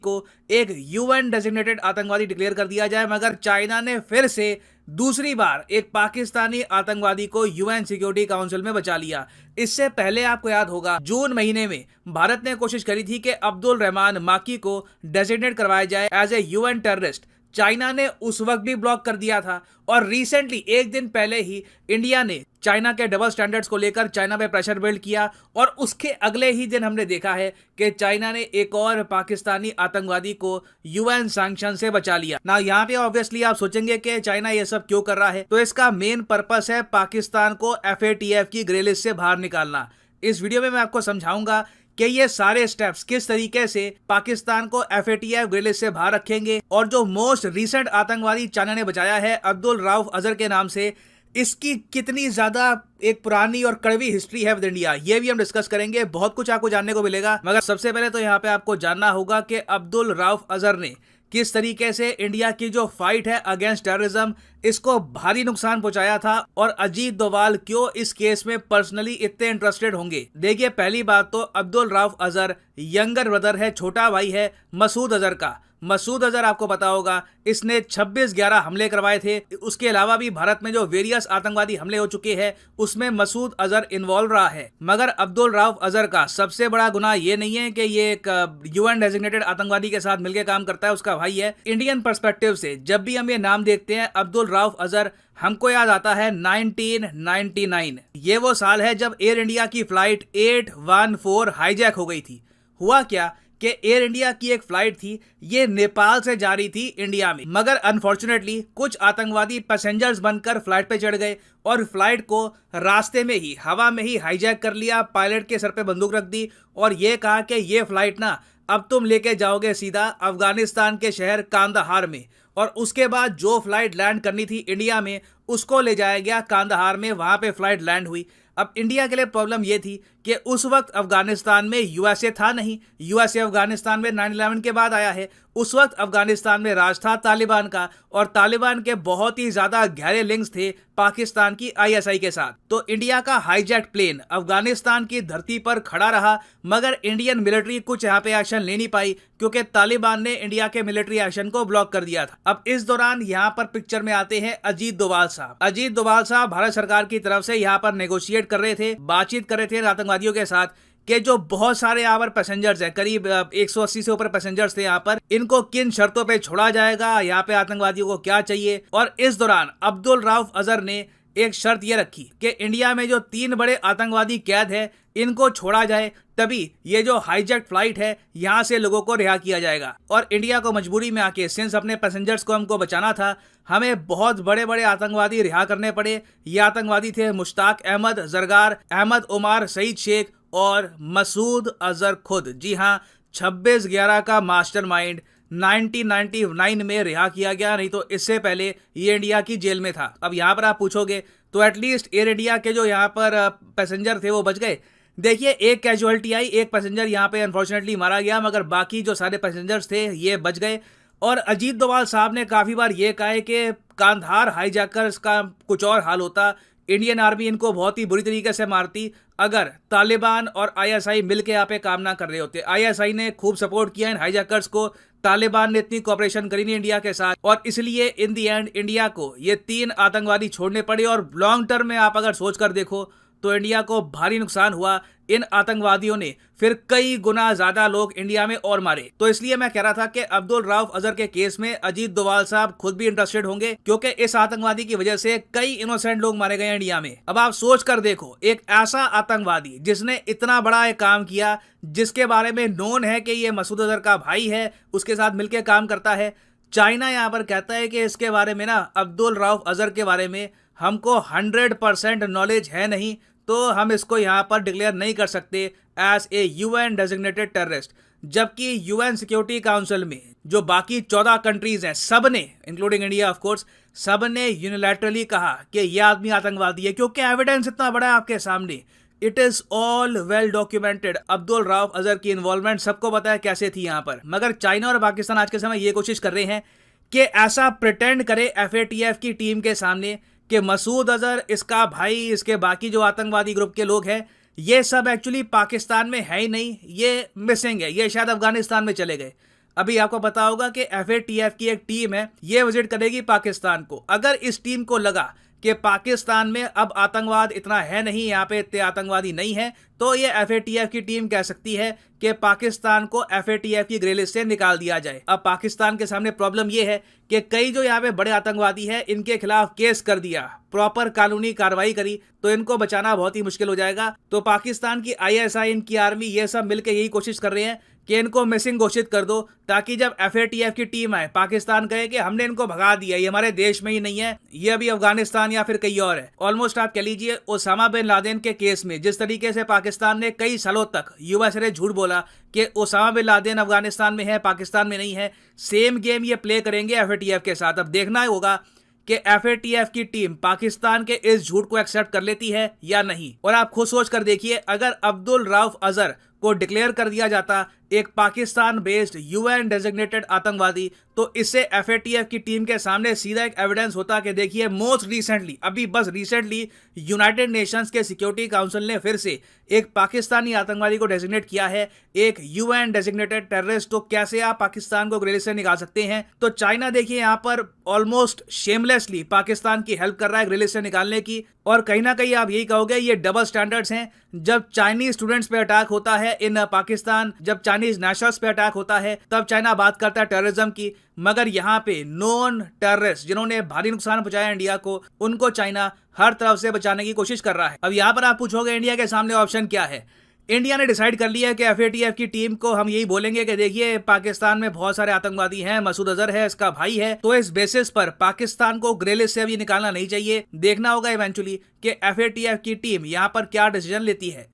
को एक UN designated आतंकवादी डिक्लेयर कर दिया जाए, मगर चाइना ने फिर से दूसरी बार एक पाकिस्तानी आतंकवादी को यूएन सिक्योरिटी काउंसिल में बचा लिया। इससे पहले आपको याद होगा जून महीने में भारत ने कोशिश करी थी कि अब्दुल रहमान माकी को डेजिग्नेट करवाया जाए as a UN terrorist. China ने उस वक्त भी ब्लॉक कर दिया था और रिसेंटली एक दिन पहले ही इंडिया ने चाइना के डबल स्टैंडर्ड्स को लेकर चाइना पे प्रेशर बिल्ड किया और उसके अगले ही दिन हमने देखा है कि चाइना ने एक और पाकिस्तानी आतंकवादी को यूएन सैंक्शन से बचा लिया ना। यहाँ पे ऑब्वियसली आप सोचेंगे कि चाइना ये सब क्यों कर रहा है, तो इसका मेन पर्पस है पाकिस्तान को FATF की ग्रे लिस्ट से बाहर निकालना। इस वीडियो में मैं आपको समझाऊंगा कि ये सारे स्टेप्स किस तरीके से पाकिस्तान को FATF ग्रे लिस्ट से बाहर रखेंगे और जो मोस्ट रीसेंट आतंकवादी चाइना ने बचाया है अब्दुल राउफ अजहर के नाम से, इसकी कितनी ज्यादा एक पुरानी और कड़वी हिस्ट्री है विद इंडिया, ये भी हम डिस्कस करेंगे। बहुत कुछ आपको जानने को मिलेगा, मगर सबसे पहले तो यहाँ पे आपको जानना होगा कि अब्दुल राउफ अजहर ने किस तरीके से इंडिया की जो फाइट है अगेंस्ट टेररिज्म इसको भारी नुकसान पहुंचाया था और अजीत डोभाल क्यों इस केस में पर्सनली इतने इंटरेस्टेड होंगे। देखिए, पहली बात तो अब्दुल राउफ अजहर यंगर ब्रदर है, छोटा भाई है मसूद अजहर का। मसूद अजहर आपको पता होगा इसने 26/11 हमले करवाए थे। उसके अलावा भी भारत में जो वेरियस आतंकवादी हमले हो चुके हैं उसमें मसूद अजहर इन्वॉल्व रहा है। मगर अब्दुल राउफ अजहर का सबसे बड़ा गुनाह ये नहीं है कि ये एक यूएन डेजिग्नेटेड आतंकवादी के साथ मिलकर काम करता है, उसका भाई है। इंडियन पर्सपेक्टिव से जब भी हम ये नाम देखते हैं अब्दुल राउफ अजहर, हमको याद आता है 1999। ये वो साल है जब एयर इंडिया की फ्लाइट 814 हाईजैक हो गई थी। हुआ क्या कि एयर इंडिया की एक फ्लाइट थी, ये नेपाल से जा रही थी इंडिया में, मगर अनफॉर्चुनेटली कुछ आतंकवादी पैसेंजर्स बनकर फ्लाइट पे चढ़ गए और फ्लाइट को रास्ते में ही हवा में ही हाईजैक कर लिया। पायलट के सर पे बंदूक रख दी और ये कहा कि ये फ्लाइट ना अब तुम लेके जाओगे सीधा अफगानिस्तान के शहर कांदाहार में, और उसके बाद जो फ्लाइट लैंड करनी थी इंडिया में उसको ले जाया गया कांदाहार में। वहां पे फ्लाइट लैंड हुई। अब इंडिया के लिए प्रॉब्लम यह थी कि उस वक्त अफगानिस्तान में यूएसए था नहीं, यूएसए अफगानिस्तान में 9/11 के बाद आया है। उस वक्त अफगानिस्तान में राज था तालिबान का और तालिबान के बहुत ही ज्यादा गहरे लिंक्स थे पाकिस्तान की ISI के साथ। तो इंडिया का हाईजैक प्लेन अफगानिस्तान की धरती पर खड़ा रहा, मगर इंडियन मिलिट्री कुछ यहाँ पे एक्शन ले नहीं पाई क्योंकि तालिबान ने इंडिया के मिलिट्री एक्शन को ब्लॉक कर दिया था। अब इस दौरान यहाँ पर पिक्चर में आते हैं अजीत डोभाल साहब। अजीत डोभाल साहब भारत सरकार की तरफ से यहाँ पर नेगोशिएट कर रहे थे, बातचीत कर रहे थे आतंकवादियों के साथ कि जो बहुत सारे यहाँ पर पैसेंजर्स हैं, करीब 180 से ऊपर पैसेंजर्स थे यहाँ पर, इनको किन शर्तों पे छोड़ा जाएगा, यहाँ पे आतंकवादियों को क्या चाहिए। और इस दौरान अब्दुल राउफ अजहर ने एक शर्त ये रखी कि इंडिया में जो 3 बड़े आतंकवादी कैद है इनको छोड़ा जाए, तभी ये जो हाईजैक फ्लाइट है यहाँ से लोगों को रिहा किया जाएगा। और इंडिया को मजबूरी में आके सिंस अपने पैसेंजर्स को हमको बचाना था, हमें बहुत बड़े बड़े आतंकवादी रिहा करने पड़े। ये आतंकवादी थे मुश्ताक अहमद जरगार, अहमद उमार, सईद शेख और मसूद अजहर खुद। जी हाँ, 26/11 का मास्टरमाइंड 1999 में रिहा किया गया, नहीं तो इससे पहले ये इंडिया की जेल में था। अब यहाँ पर आप पूछोगे तो एटलीस्ट एयर इंडिया के जो यहाँ पर पैसेंजर थे वो बच गए। देखिए, एक कैजुअलिटी आई, एक पैसेंजर यहाँ पे अनफॉर्चुनेटली मारा गया, मगर बाकी जो सारे पैसेंजर्स थे ये बच गए। और अजीत डोभाल साहब ने काफी बार ये कहा है कि कांधार हाईजैकर्स का कुछ और हाल होता, इंडियन आर्मी इनको बहुत ही बुरी तरीके से मारती अगर तालिबान और ISI मिलके यहाँ पे काम ना कर रहे होते। ISI ने खूब सपोर्ट किया इन हाईजैकर्स को, तालिबान ने इतनी कोऑपरेशन करी नहीं इंडिया के साथ, और इसलिए इन दी एंड इंडिया को ये 3 आतंकवादी छोड़ने पड़े। और लॉन्ग टर्म में आप अगर सोच कर देखो तो इंडिया को भारी नुकसान हुआ। इन आतंकवादियों ने फिर कई गुना ज्यादा लोग इंडिया में और मारे। तो इसलिए मैं कह रहा था कि अब्दुल राउफ अजहर के केस में अजीत डोभाल साहब खुद भी इंटरेस्टेड होंगे क्योंकि इस आतंकवादी की वजह से कई इनोसेंट लोग मारे गए इंडिया में। अब आप सोच कर देखो, एक ऐसा आतंकवादी जिसने इतना बड़ा एक काम किया, जिसके बारे में नोन है कि ये मसूद अजहर का भाई है, उसके साथ मिलकर काम करता है। चाइना यहाँ पर कहता है कि इसके बारे में ना, अब्दुल राउफ अजहर के बारे में हमको 100% नॉलेज है नहीं, तो हम इसको यहाँ पर डिक्लेयर नहीं कर सकते as a UN designated terrorist. जबकि यूएन सिक्योरिटी काउंसिल में जो बाकी 14 कंट्रीज हैं, सब ने इंक्लूडिंग इंडिया ऑफ कोर्स, सब ने यूनिलैटरली कहा कि यह आदमी आतंकवादी है क्योंकि एविडेंस इतना बड़ा है आपके सामने। It is all well documented. Abdul Rauf Azhar की इन्वॉल्वमेंट सबको पता है कैसे थी यहाँ पर। मगर चाइना और पाकिस्तान आज के समय ये कोशिश कर रहे हैं कि ऐसा प्रिटेंड करे FATF की टीम के सामने कि मसूद अजहर, इसका भाई, इसके बाकी जो आतंकवादी ग्रुप के लोग हैं, ये सब एक्चुअली पाकिस्तान में है ही नहीं, ये मिसिंग है, ये शायद अफगानिस्तान में चले गए। अभी आपको पता होगा कि FATF की एक टीम है, ये विजिट करेगी पाकिस्तान को। अगर इस टीम को लगा कि पाकिस्तान में अब आतंकवाद इतना है नहीं, यहाँ पे इतने आतंकवादी नहीं है, तो ये FATF की टीम कह सकती है कि पाकिस्तान को FATF की ग्रे लिस्ट से निकाल दिया जाए। अब पाकिस्तान के सामने प्रॉब्लम ये है कि कई जो यहाँ पे बड़े आतंकवादी हैं, इनके खिलाफ केस कर दिया, प्रॉपर कानूनी कार्रवाई करी, तो इनको बचाना बहुत ही मुश्किल हो जाएगा। तो पाकिस्तान की ISI, इनकी आर्मी, ये सब मिलकर यही कोशिश कर रहे हैं कि इनको मिसिंग घोषित कर दो, ताकि जब FATF की टीम आए, पाकिस्तान कहे कि हमने इनको भगा दिया, ये हमारे देश में ही नहीं है, ये अभी अफगानिस्तान या फिर कहीं और है। ऑलमोस्ट आप कह लीजिए ओसामा बिन लादेन के केस में जिस तरीके से पाकिस्तान ने कई सालों तक US से झूठ बोला कि ओसामा बिन लादेन अफगानिस्तान में है, पाकिस्तान में नहीं है, सेम गेम ये प्ले करेंगे FATF के साथ। अब देखना होगा कि FATF की टीम पाकिस्तान के इस झूठ को एक्सेप्ट कर लेती है या नहीं। और आप खुद सोच कर देखिए, अगर अब्दुल रऊफ अजहर को डिक्लेयर कर दिया जाता एक पाकिस्तान बेस्ड UN डेजिग्नेटेड आतंकवादी, तो इससे FATF की टीम के सामने सीधा एक एविडेंस होता कि देखिए मोस्ट रिसेंटली, अभी बस रिसेंटली यूनाइटेड नेशंस के सिक्योरिटी काउंसिल ने फिर से एक पाकिस्तानी आतंकवादी को डेजिग्नेट किया है, एक UN डेजिग्नेटेड टेररिस्ट। तो कैसे आप पाकिस्तान को ग्रे लिस्ट से निकाल सकते हैं? तो चाइना देखिए यहाँ पर ऑलमोस्ट शेमलेसली पाकिस्तान की हेल्प कर रहा है ग्रे लिस्ट से निकालने की। और कहीं ना कहीं आप यही कहोगे ये डबल स्टैंडर्ड्स हैं। जब चाइनीज स्टूडेंट्स पे अटैक होता है इन पाकिस्तान, जब चाइनीज नेशनल्स पे अटैक होता है, तब चाइना बात करता है टेररिज्म की, मगर यहाँ पे नॉन टेररिस्ट जिन्होंने भारी नुकसान पहुंचाया इंडिया को, उनको चाइना हर तरफ से बचाने की कोशिश कर रहा है। अब यहाँ पर आप पूछोगे इंडिया के सामने ऑप्शन क्या है? इंडिया ने डिसाइड कर लिया है कि FATF की टीम को हम यही बोलेंगे कि देखिए पाकिस्तान में बहुत सारे आतंकवादी हैं, मसूद अजहर है, इसका भाई है, तो इस बेसिस पर पाकिस्तान को ग्रे लिस्ट से अभी निकालना नहीं चाहिए। देखना होगा इवेंचुअली कि FATF की टीम यहाँ पर क्या डिसीजन लेती है।